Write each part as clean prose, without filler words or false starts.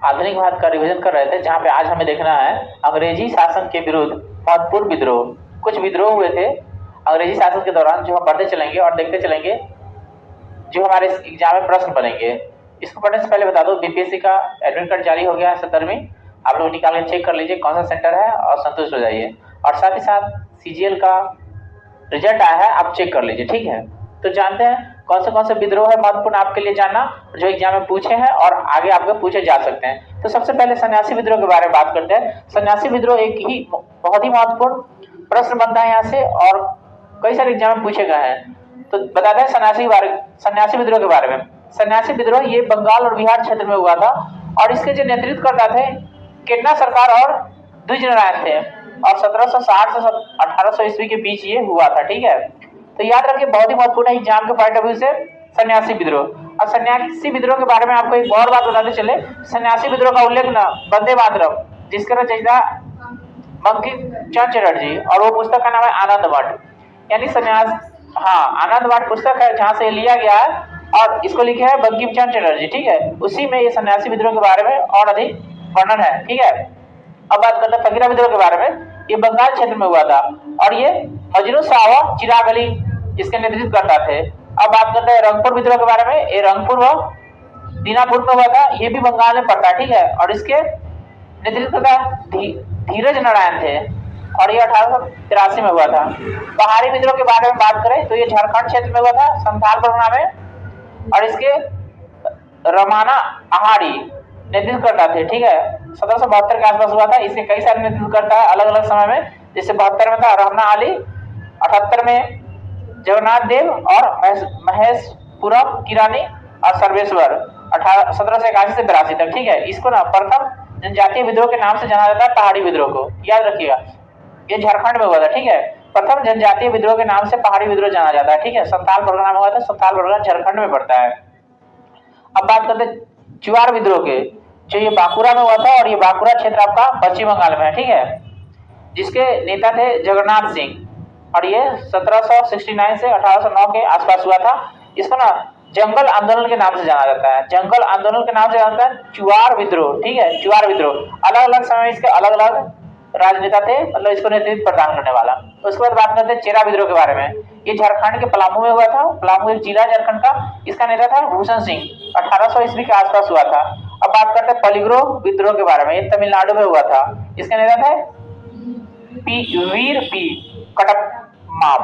आधुनिक भारत का रिवीजन कर रहे थे, जहाँ पे आज हमें देखना है अंग्रेजी शासन के विरुद्ध महत्वपूर्ण विद्रोह। कुछ विद्रोह हुए थे अंग्रेजी शासन के दौरान, जो हम पढ़ते चलेंगे और देखते चलेंगे, जो हमारे एग्जाम में प्रश्न बनेंगे। इसको पढ़ने से पहले बता दो, बीपीएससी का एडमिट कार्ड जारी हो गया है 17वीं। आप लोग निकाल के चेक कर लीजिए कौन सा सेंटर है और संतुष्ट हो जाइए। और साथ ही साथ सीजीएल का रिजल्ट आया है, आप चेक कर लीजिए, ठीक है। तो जानते हैं कौन से विद्रोह है महत्वपूर्ण आपके लिए जानना, जो एग्जाम में पूछे हैं और आगे आपके पूछे जा सकते हैं। तो सबसे पहले सन्यासी विद्रोह के बारे में बात करते हैं। सन्यासी विद्रोह एक ही बहुत ही महत्वपूर्ण प्रश्न बनता है यहाँ से, और कई सारे एग्जाम में पूछे गए हैं। तो बताते हैं सन्यासी विद्रोह के बारे में। सन्यासी विद्रोह ये बंगाल और बिहार क्षेत्र में हुआ था, और इसके जो नेतृत्व करता थे केन्या सरकार और द्विज नारायण थे, और 1760 से 1800 ईस्वी के बीच ये हुआ था, ठीक है। तो याद रखिए, बहुत ही महत्वपूर्ण है एग्जाम के पॉइंट ऑफ व्यू से सन्यासी विद्रोह। और सन्यासी विद्रोह के बारे में आपको एक और बात बताते चले। सन्यासी विद्रोह का उल्लेख न वंदे मातरम, जिसका रचयिता बंकिम चंद्र चटर्जी, और वो पुस्तक का नाम है आनंद मठ, यानी सन्यास, हाँ आनंद मठ पुस्तक है जहाँ से लिया गया है, और इसको लिखे है बंकिम चंद्र चटर्जी, ठीक है। उसी में ये सन्यासी विद्रोह के बारे में और अधिक वर्णन है, ठीक है। अब बात करते हैं फकीरा विद्रोह के बारे में। ये बंगाल क्षेत्र में हुआ था, और ये मजनू सावा चिराग अली इसके नेतृत्व करता थे। अब बात करते हैं रंगपुर विद्रोह के बारे में। ये रंगपुर व दीनापुर में हुआ था, ये भी बंगाल में पड़ता है, ठीक है। और इसके नेतृत्व का धीरज नारायण थे, और ये 1883 में हुआ था। पहाड़ी विद्रोह के बारे में बात करें तो ये झारखंड क्षेत्र में हुआ था, संथाल परगना में, और इसके रमाना आहाड़ी नेतृत्व करता थे, ठीक है। 1772 के आसपास हुआ था। इसके कई सारे नेतृत्व करता है अलग अलग समय में, जैसे 72 में था रहमना अली, 78 में जगन्नाथ देव, और महेशपुरम किरानी और सर्वेश्वर 1781 से 82 तक, ठीक है। इसको ना प्रथम जनजातीय विद्रोह के नाम से जाना जाता है, पहाड़ी विद्रोह को, याद रखिएगा। ये झारखंड में हुआ था, ठीक है। प्रथम जनजातीय विद्रोह के नाम से पहाड़ी विद्रोह जाना जाता है, ठीक है। संथाल परगना में हुआ था, संथाल परगना झारखंड में पड़ता है। अब बात करते हैं चुआर विद्रोह के, जो ये बांकुरा में हुआ था, और ये बांकुरा क्षेत्र आपका पश्चिम बंगाल में है, ठीक है। जिसके नेता थे जगन्नाथ सिंह, और ये 1769 से 1809 के आसपास हुआ था। इसको ना जंगल आंदोलन के नाम से जाना जाता है, जंगल आंदोलन के नाम से जाना जाता है चुआर विद्रोह, ठीक है। चुआर विद्रोह अलग अलग समय इसके अलग अलग राजनेता थे, मतलब इसको नेतृत्व प्रदान करने वाला। उसके बाद बात करते हैं चेरा विद्रोह के बारे में। ये झारखंड के पलामू में हुआ था, पलामू एक जिला झारखंड का। इसका नेता था भूषण सिंह, 1800 ईस्वी के आसपास हुआ था। अब बात करते हैं पलिग्रो विद्रोह के बारे में। ये तमिलनाडु में हुआ था। इसके नेता थे वीर पी कटप्पा।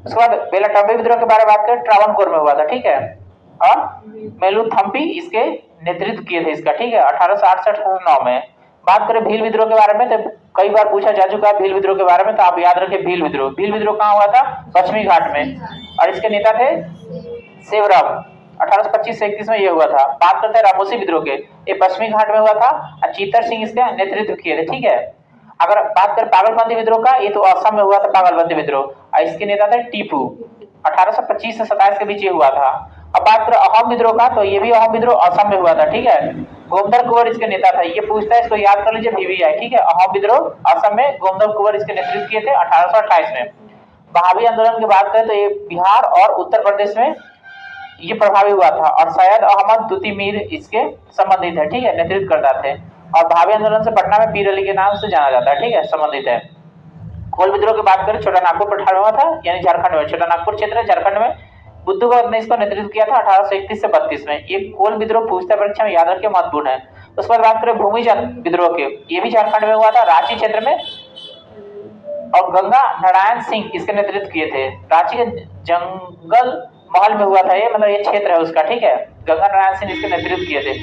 उसके बाद बेलाटम्बे विद्रोह के बारे में बात करें, ट्रावनकोर में हुआ था, ठीक है। और मेलुथम्पी इसके नेतृत्व किए थे इसका, ठीक है, 1868-1809 में। बात करें भील विद्रोह के बारे में, तो कई बार पूछा जा चुका है भील विद्रोह के बारे में, तो आप याद रखिए भील विद्रोह। भील विद्रोह कहाँ हुआ था? पश्चिमी घाट में, और इसके नेता थे सेवराम, 1825 से 31 में ये हुआ था। बात करते हैं रामोसी विद्रोह के, ये पश्चिमी घाट में हुआ था, और चीतर सिंह इसका नेतृत्व किए थे, ठीक है। अगर बात करें पागलबंदी विद्रोह का, ये तो असम में हुआ था पागलबंदी विद्रोह, और इसके नेता थे टीपू, 1825 से 27 के बीच ये हुआ था। अब बात करें अहोम विद्रोह का, तो ये भी अहोम विद्रोह असम में हुआ था, ठीक है। गोमदर कुंवर इसके नेता था। ये पूछता है, इसको याद कर लीजिए, VVI, ठीक है। अहोम विद्रोह असम में गोमदर कुंवर इसके नेतृत्व किए थे 1828 में। बहावी आंदोलन की बात करें तो ये बिहार और उत्तर प्रदेश में ये प्रभावी हुआ था, और सैयद अहमद दुती मीर इसके संबंधित है, ठीक है, नेतृत्व करता थे। और भावी आंदोलन से पटना में पीर अली के नाम से जाना जाता है, ठीक है, संबंधित है। कोल विद्रोह की बात करें, छोटा नागपुर पठार में हुआ था, यानी झारखंड में, छोटा नागपुर क्षेत्र है झारखंड में। बुद्धगौत ने इसका नेतृत्व किया था 1831 से 32 में। ये कोल विद्रोह पूछता परीक्षा में, याद रखिए, महत्वपूर्ण है। उस पर बात करें भूमिजन विद्रोह के, ये भी झारखंड में हुआ था, रांची क्षेत्र में, और गंगा नारायण सिंह इसके नेतृत्व किए थे। रांची के जंगल महल में हुआ था ये, मतलब ये क्षेत्र है उसका, ठीक है। गंगा नारायण सिंह इसके नेतृत्व किए थे।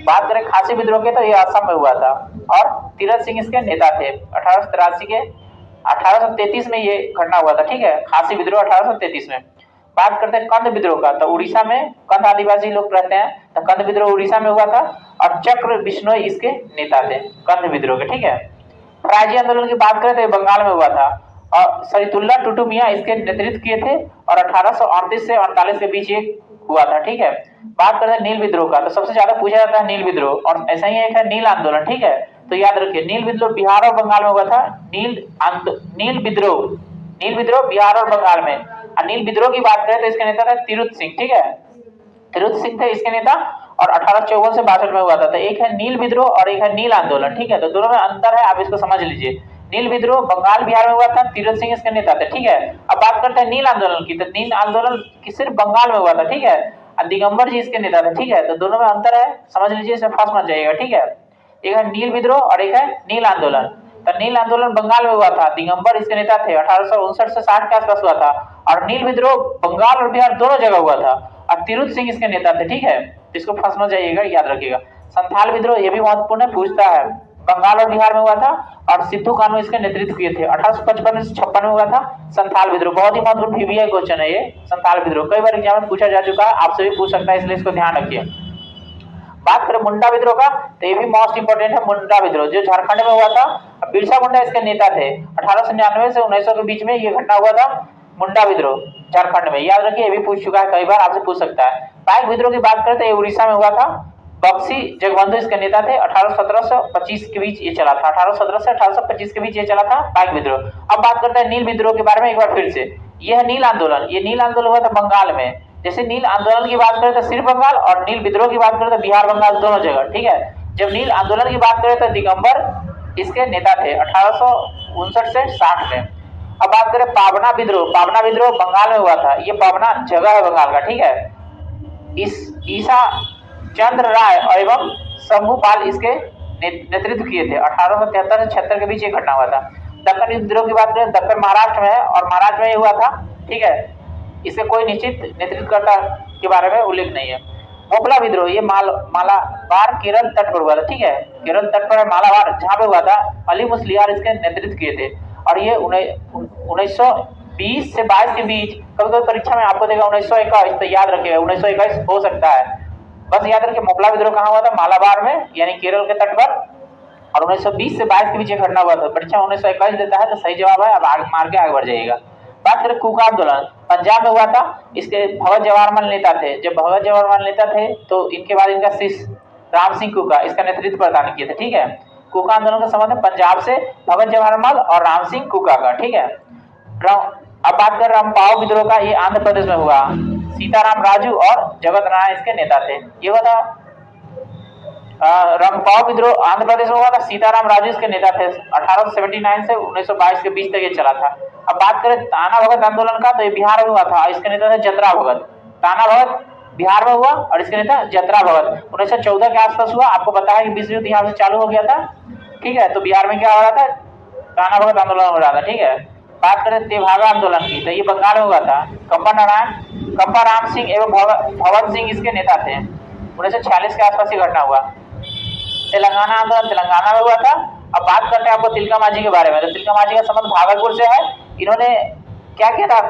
बात करें खासी विद्रोह के, तो ये असम में हुआ था, और तीरथ सिंह इसके नेता थे। 1833 में ये घटना हुआ था, ठीक है, खासी विद्रोह 1833 में। बात करते हैं कंद विद्रोह का, तो उड़ीसा में कंद आदिवासी लोग रहते हैं, तो कंद विद्रोह उड़ीसा में हुआ था, और चक्र बिश्नोई इसके नेता थे कंद विद्रोह के, ठीक है। फराजी आंदोलन की बात करें तो ये बंगाल में हुआ था, और सईदुल्लाह टुटू मियां इसके नेतृत्व किए थे, और 1838 से 48 के बीच ये हुआ था, ठीक है। बात करते हैं नील विद्रोह का, तो सबसे ज्यादा पूछा जाता है नील विद्रोह, और ऐसा ही एक है नील आंदोलन, ठीक है। तो याद रखिए, नील विद्रोह बिहार और बंगाल में हुआ था। नील विद्रोह बिहार और बंगाल में। और नील विद्रोह की बात करें तो इसके नेता था तिरुत सिंह, ठीक है, तिरुत सिंह थे इसके नेता, और 1854 से 62 में हुआ था। तो एक है नील विद्रोह और एक है नील आंदोलन, ठीक है। तो दोनों में अंतर है, आप इसको समझ लीजिए। नील विद्रोह बंगाल बिहार में हुआ था, तीरथ सिंह इसके नेता थे, ठीक है। अब बात करते हैं नील आंदोलन की। तो नील आंदोलन सिर्फ बंगाल में हुआ था, ठीक है, और दिगंबर जी इसके नेता थे, ठीक है। तो दोनों में अंतर है, समझ लीजिए, इसमें फंस मत जाइएगा, ठीक है। एक है नील विद्रोह और एक है नील आंदोलन। तो नील आंदोलन बंगाल में हुआ था, दिगंबर इसके नेता थे, 1859 से 60 के आसपास हुआ था। और नील विद्रोह बंगाल और बिहार दोनों जगह हुआ था और तीरथ सिंह इसके नेता थे, ठीक है। इसको फंस मत जाइएगा, याद रखिएगा। संथाल विद्रोह ये भी महत्वपूर्ण है, पूछता है, बंगाल और बिहार में हुआ था और सिद्धू कानू इसके नेतृत्व किए थे। 1855 से 56 में हुआ था संथाल विद्रोह। बहुत ही महत्वपूर्ण पीवीआई क्वेश्चन है ये संथाल विद्रोह, कई बार एग्जाम में पूछा जा चुका है, आपसे भी पूछ सकता है, इसलिए इसको ध्यान रखिए। बात करें मुंडा विद्रोह का, तो ये भी मोस्ट इंपोर्टेंट है। मुंडा विद्रोह जो झारखंड में हुआ था, बिरसा मुंडा इसके नेता थे। 1899 से 1900 के बीच में ये घटना हुआ था, मुंडा विद्रोह झारखंड में, याद रखिए, ये भी पूछ चुका है, कई बार आपसे पूछ सकता है। पाइक विद्रोह की बात करें तो ये उड़ीसा में हुआ था, बक्सी जगबंधु इसके नेता थे। 1817 से 25 के बीच ये चला था, 1817 से 1825 के बीच ये चला था पाइक विद्रोह। अब बात करते हैं नील विद्रोह के बारे में एक बार फिर से। यह है नील आंदोलन, ये नील आंदोलन हुआ था बंगाल में। जैसे नील आंदोलन की बात करें तो सिर्फ बंगाल, और नील विद्रोह की बात करें तो बिहार बंगाल दोनों जगह, ठीक है। जब नील आंदोलन की बात करें तो दिगंबर इसके नेता थे 1859 से 60 में। अब बात करें पावना विद्रोह, पावना विद्रोह बंगाल में हुआ था। ये पावना जगह है बंगाल का, ठीक है। इस ईसा चंद्र राय एवं शंभुपाल इसके नेतृत्व किए थे। 1873 से 76 के बीच ये घटना हुआ था। दक्कन विद्रोह की बात करें, दक्कन महाराष्ट्र में है और महाराष्ट्र में ये हुआ था, ठीक है। इसके कोई निश्चित नेतृत्वकर्ता के बारे में उल्लेख नहीं है। मोकला विद्रोह ये मालाबार केरल तट पर हुआ था, ठीक है, केरल तट पर मालाबार जहां पे हुआ था, अली मुस्लियार इसके नेतृत्व किए थे। और ये 1920 से 22 के बीच, कभी कभी परीक्षा में आपको देगा 1921, तो याद रखिएगा 1921 हो सकता है, बस याद रखिए। मोकला विद्रोह कहाँ हुआ था, मालाबार में, यानी केरल के तट पर, और 1920 से 22 के बीच ये घटना हुआ था। परीक्षा 1921 देता है तो सही जवाब है, अब आगे मार के आगे बढ़ जाइएगा। बात करें कुका आंदोलन, पंजाब में हुआ था, इसके भगत जवाहरलाल नेता थे। जब भगत जवाहरलाल नेता थे तो इनके बाद इनका शिष्य राम सिंह कुका इसका नेतृत्व प्रदान किए थे, ठीक है। कुका आंदोलन का संबंध है पंजाब से भगत जवाहरलाल और राम सिंह कुका का, ठीक है। अब बात कर रामपाव विद्रोह का, ये आंध्र प्रदेश में हुआ, सीताराम राजू और जगत नारायण इसके नेता थे। ये हुआ था रामपाव विद्रोह आंध्र प्रदेश में हुआ था, सीताराम राजू इसके नेता थे। 1879 से 1922 के बीच तक ये चला था। अब बात करें ताना भगत आंदोलन का, तो ये बिहार में हुआ था, इसके नेता थे जतरा भगत। ताना भगत बिहार में हुआ और इसके नेता जतरा भगत 1914 के आसपास हुआ। आपको पता है कि विश्व युद्ध यहाँ से चालू हो गया था, ठीक है। तो बिहार में क्या हो रहा था, ताना भगत आंदोलन हो रहा था, ठीक है। बात करें तेभागा आंदोलन की, तो ये बंगाल में हुआ था, कंपा राम सिंह एवं भवन सिंह इसके नेता थे। 1946 के आसपास ये घटना हुआ। तेलंगाना आंदोलन तेलंगाना में हुआ था। अब बात करते हैं आपको तिलका मांझी के बारे में। तो तिलका मांझी का संबंध भागलपुर से है। इन्होंने क्या किया था,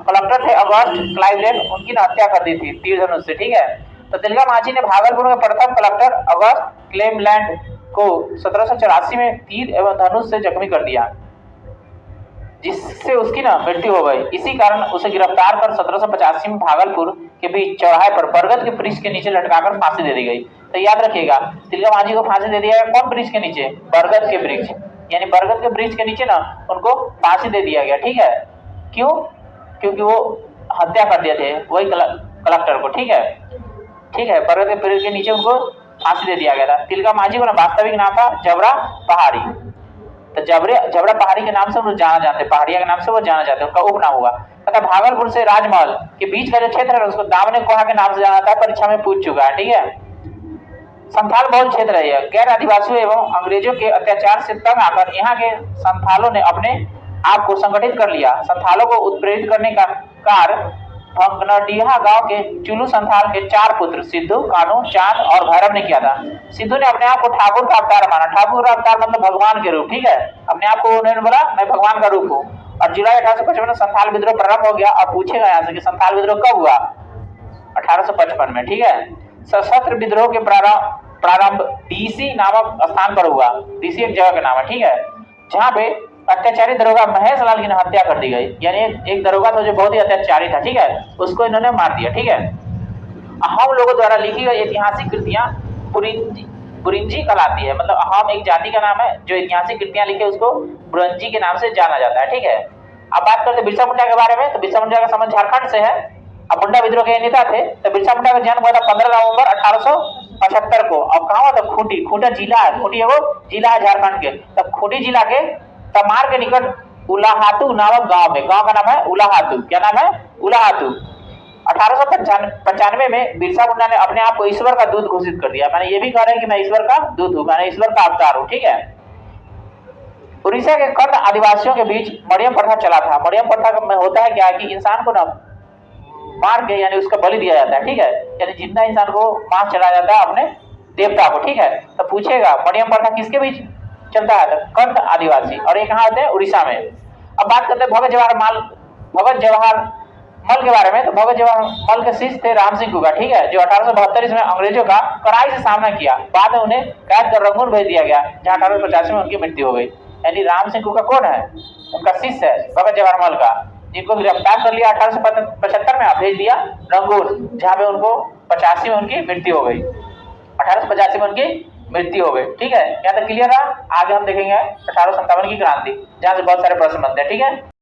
कलेक्टर थे अगस्त क्लाइवलैंड, उनकी हत्या कर दी थी तीर धनुष से, ठीक है। तो तिलका मांझी ने भागलपुर में प्रथम कलेक्टर अगस्त क्लेमलैंड को 1784 में तीर एवं धनुष से जख्मी कर दिया, जिससे उसकी मृत्यु हो गई। इसी कारण उसे गिरफ्तार कर 1785 में भागलपुर के बीच चौराहे पर बरगद के वृक्ष के नीचे लटकाकर फांसी दे दी गई। तो याद रखिएगा, तिलका मांझी को फांसी दे दिया गया, कौन वृक्ष के नीचे, बरगद के वृक्ष, यानी बरगद के वृक्ष के नीचे उनको फांसी दे दिया गया, ठीक है। क्यों, क्योंकि वो हत्या कर दिए थे वही कलेक्टर को, ठीक है, ठीक है। बरगद के पेड़ के नीचे उनको फांसी दे दिया गया था। तिलका मांझी का वास्तविक नाम था जबरा पहाड़ी। तो जबरा पहाड़ी के नाम से उनको जाना जाते, पहाड़िया के नाम से वो जाना जाते, उनका उपनाम हुआ। तथा भागलपुर से राजमहल के बीच का जो क्षेत्र है उसको दामने कोहा के नाम से जाना था, परीक्षा में पूछ चुका है, ठीक है। संथाल बहुल क्षेत्र है, गैर आदिवासियों एवं अंग्रेजों के अत्याचार से तंग आकर यहाँ के संथालों ने अपने आप को संगठित कर लिया। संथालों को उत्प्रेरित करने का कार्य भंगनडीहा गांव के चुलू संथाल के 4 पुत्र सिद्धू, कानू, चांद और भैरव ने किया था। सिद्धू ने अपने आप को ठाकुर का अवतार माना, ठाकुर का अवतार मतलब भगवान के रूप, ठीक है। अपने आप को उन्होंने बोला मैं भगवान का रूप हूँ। और जुलाई 1855 में संथाल विद्रोह प्रारंभ हो गया। और पूछेगा यहाँ से कि संथाल विद्रोह कब हुआ, 1855 में, ठीक है। सशस्त्र विद्रोह के प्रारंभ डीसी नामक स्थान पर हुआ। डीसी एक जगह का नाम है, ठीक है, जहाँ पे अत्याचारी दरोगा महेश लाल की हत्या कर दी गई। यानी एक दरोगा था जो बहुत ही अत्याचारी था, ठीक है, उसको इन्होंने मार दिया, ठीक है। हम लोगों द्वारा लिखी गई ऐतिहासिक कृतियां बुरिंजी कहलाती है, मतलब अहम एक जाति का नाम है जो ऐतिहासिक कृतियां लिखे उसको बुरंजी के नाम से जाना जाता है, ठीक है। अब बात करते हैं बिरसा मुंडा के बारे में। तो बिरसा मुंडा का संबंध झारखंड से है। अब मुंडा विद्रोह के नेता थे। तो बिरसा मुंडा का जन्म हुआ था 15 नवंबर 1875 को। अब कहाँ हुआ था? खूंटी। खूंटा जिला है, खूंटी एगो जिला है झारखंड के। तब खूंटी जिला के तमार के निकट उलाहातू नामक गांव में, गांव का नाम है उलाहातू। क्या नाम है? उलाहातू। 1895 में बिरसा मुंडा ने अपने आप को ईश्वर का दूत घोषित कर दिया। मैंने ये भी कह रहा है कि मैं ईश्वर का दूत हूं, मैंने ईश्वर का अवतार हूं। ठीक है। उड़ीसा के कर्ण आदिवासियों के बीच मरियम प्रथा चला था। मरियम प्रथा में होता है क्या कि इंसान को ना मार के यानी उसका बलि दिया जाता है। ठीक है। यानी जितना इंसान को मार चला जाता है अपने देवता को। ठीक है। तो पूछेगा मरियम प्रथा किसके बीच चलता है? तो कर्ण आदिवासी। और ये कहाँ होते हैं? उड़ीसा में। अब बात करते हैं भगत जवाहर मल के बारे में। तो भगत जवाहर मल के शिष्य थे राम सिंह गुगा। ठीक है। जो 1872 में अंग्रेजों का कड़ाई से सामना किया। बाद में उन्हें कैद कर रंगून भेज दिया गया, जहां 1885 में उनकी मृत्यु हो गई। यानी राम सिंह गुगा कौन है? उनका शिष्य है भगत जवाहर मल का, जिनको गिरफ्तार कर लिया 1875 में, भेज दिया रंगून, जहां पे उनको 85 में उनकी मृत्यु हो गई। 1885 में उनकी मृत्यु हो गई। ठीक है। यहाँ तक क्लियर है। आगे हम देखेंगे 1857 की क्रांति, जहां से बहुत सारे प्रश्न बनते हैं। ठीक है।